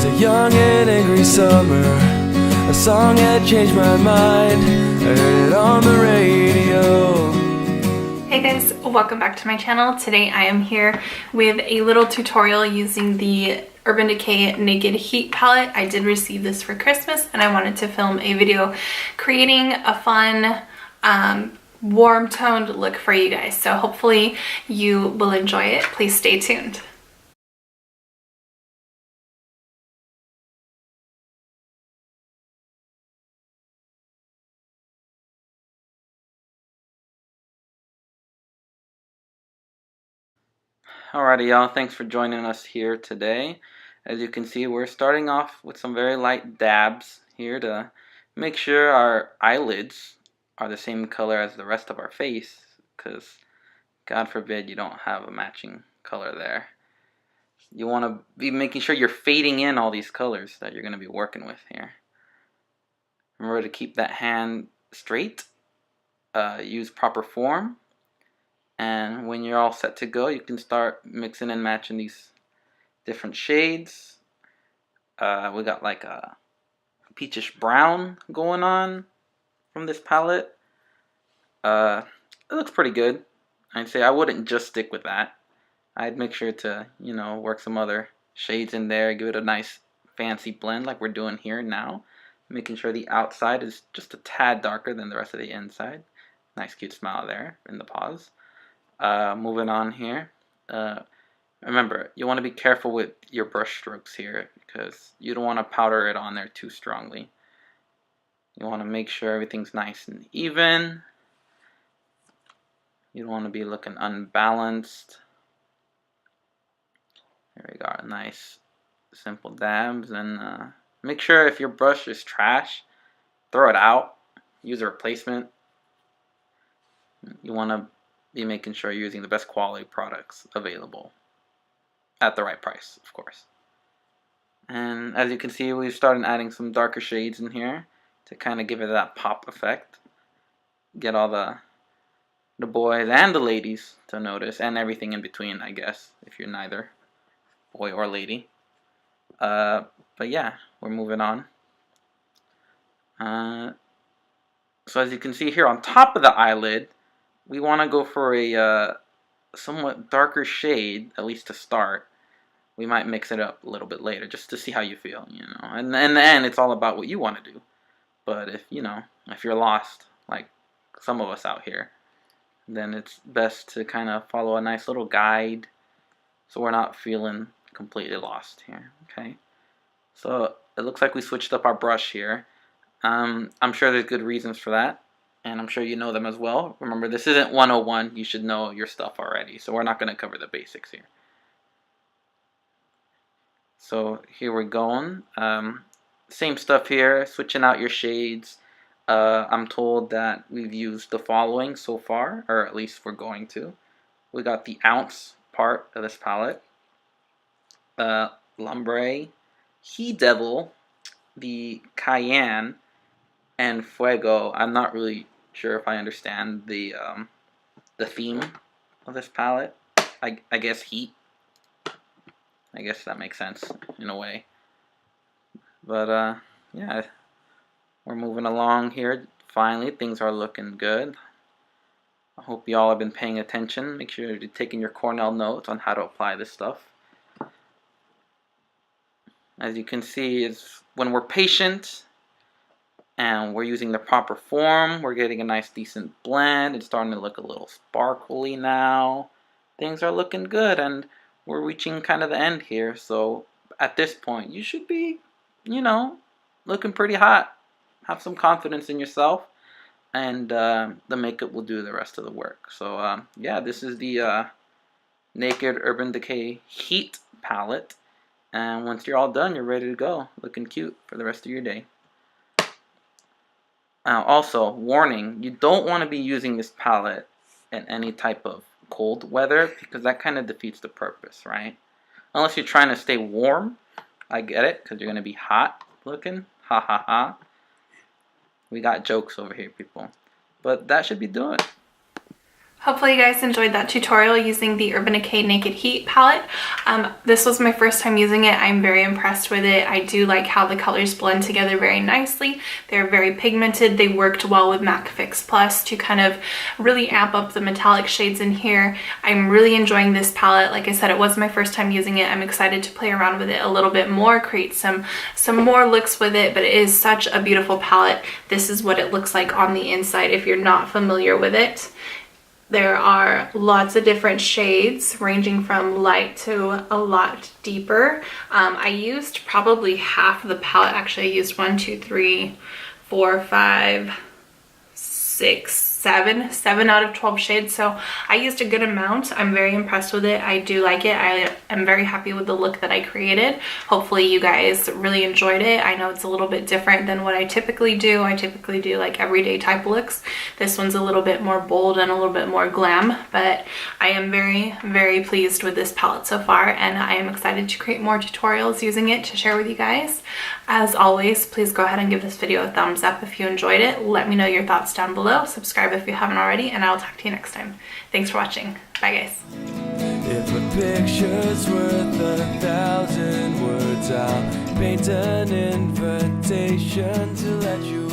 was a young and angry summer. A song had changed my mind. I heard it on the radio. Hey guys, welcome back to my channel. Today I am here with a little tutorial using the Urban Decay Naked Heat palette. I did receive this for Christmas and I wanted to film a video creating a fun warm toned look for you guys. So hopefully you will enjoy it. Please stay tuned. Alrighty y'all, thanks for joining us here today. As you can see, we're starting off with some very light dabs here to make sure our eyelids are the same color as the rest of our face, because God forbid you don't have a matching color there. You want to be making sure you're fading in all these colors that you're going to be working with here. Remember to keep that hand straight, use proper form. And when you're all set to go, you can start mixing and matching these different shades. We got like a peachish brown going on from this palette. It looks pretty good. I'd say I wouldn't just stick with that. I'd make sure to, work some other shades in there, give it a nice fancy blend like we're doing here now. Making sure the outside is just a tad darker than the rest of the inside. Nice cute smile there in the pause. Moving on here, remember you want to be careful with your brush strokes here because you don't want to powder it on there too strongly. You want to make sure everything's nice and even. You don't want to be looking unbalanced. There we go, nice simple dabs, and make sure if your brush is trash, throw it out, use a replacement. You want to be making sure you're using the best quality products available at the right price, of course. And as you can see, we've started adding some darker shades in here to kind of give it that pop effect. Get all the boys and the ladies to notice, and everything in between, I guess, if you're neither boy or lady. But yeah, we're moving on. So as you can see here on top of the eyelid, we want to go for a somewhat darker shade, at least to start. We might mix it up a little bit later just to see how you feel, And in the end, it's all about what you want to do. But if you're lost, like some of us out here, then it's best to kind of follow a nice little guide so we're not feeling completely lost here, okay? So it looks like we switched up our brush here. I'm sure there's good reasons for that. And I'm sure you know them as well. Remember, this isn't 101. You should know your stuff already. So we're not going to cover the basics here. So here we're going. Same stuff here. Switching out your shades. I'm told that we've used the following so far. Or at least we're going to. We got the ounce part of this palette. Lumbre. He Devil. The Cayenne. And Fuego. I'm not really sure if I understand the theme of this palette. I guess heat. I guess that makes sense in a way. But yeah, we're moving along here. Finally, things are looking good. I hope y'all have been paying attention. Make sure you're taking your Cornell notes on how to apply this stuff. As you can see, it's when we're patient and we're using the proper form, we're getting a nice decent blend. It's starting to look a little sparkly now. Things are looking good and we're reaching kind of the end here. So at this point, you should be, looking pretty hot. Have some confidence in yourself and the makeup will do the rest of the work. So yeah, this is the Naked Urban Decay Heat palette. And once you're all done, you're ready to go. Looking cute for the rest of your day. Now, also, warning, you don't want to be using this palette in any type of cold weather because that kind of defeats the purpose, right? Unless you're trying to stay warm. I get it, because you're going to be hot looking. Ha ha ha. We got jokes over here, people. But that should be doing it. Hopefully you guys enjoyed that tutorial using the Urban Decay Naked Heat palette. This was my first time using it. I'm very impressed with it. I do like how the colors blend together very nicely. They're very pigmented. They worked well with MAC Fix Plus to kind of really amp up the metallic shades in here. I'm really enjoying this palette. Like I said, it was my first time using it. I'm excited to play around with it a little bit more, create some more looks with it, but it is such a beautiful palette. This is what it looks like on the inside if you're not familiar with it. There are lots of different shades ranging from light to a lot deeper. I used probably half of the palette. Actually, I used 1, 2, 3, 4, 5, 6, 7 out of 12 shades, so I used a good amount. I'm very impressed with it. I do like it. I am very happy with the look that I created. Hopefully you guys really enjoyed it. I know it's a little bit different than what I typically do. I typically do like everyday type looks. This one's a little bit more bold and a little bit more glam, but I am very pleased with this palette so far, and I am excited to create more tutorials using it to share with you guys. As always, please go ahead and give this video a thumbs up if you enjoyed it. Let me know your thoughts down below. Subscribe if you haven't already, and I'll talk to you next time. Thanks for watching. Bye, guys. If a picture's worth 1,000 words, I'll paint an invitation to let you